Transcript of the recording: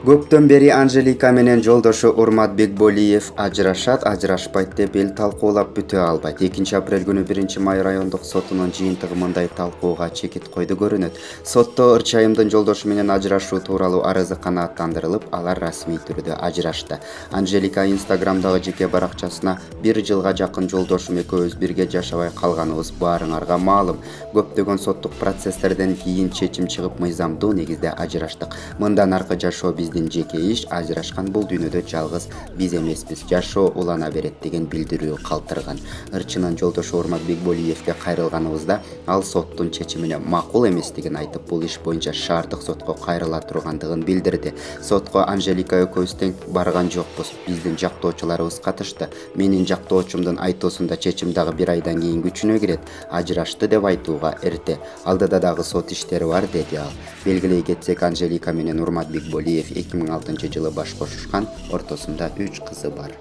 Көптөн бери Анжелика менен жолдошу Урмат Бекболиев ажырашат, ажырашпайт деп эл талкуулап бүтө албайт. 2-апрель күнү 1-май райондук сотунун жыйынтыгы мындай талкууга чекит койду көрүнөт. Сотто ырчайымдын жолдошу менен ажырашуу тууралуу арызы канааттандырылып, алар расмий түрдө ажырашты. Анжелика Инстаграмдагы жеке баракчасына 1 жылга жакын жолдошум экөөбүз бирге жашабай калганыбыз баарыңарга маалым. Көптөгөн соттук процесстерден кийин чечим чыгып мыйзамдуу негизде ажыраштык. Мындан аркы жашоо биздин жеке иш, ажырашкан бул дүйнөдө жалгыз биз эмеспиз. Жашоо улана берет деген билдирүү калтырган. Ырчынын жолдошу Урмат Бекболиевге кайрылганыбызда ал соттун чечимине макул эместигин айтып, бул иш боюнча шаардык сотко кайрыла тургандыгын билдирди. Сотко Анжелика экөөбүз тең барган жокпуз. Биздин жактоочуларыбыз катышты. Менин жактоочумдун айтуусунда чечим дагы 1 айдан кийин күчүнө кирет. Ажырашты деп айтууга эрте. Алдыда дагы сот иштери бар, деди ал. Белгилей кетсек, Анжелика менен Урмат Бекболиев 2006 жылы баш кошушкан, ортосунда 3 кызы бар.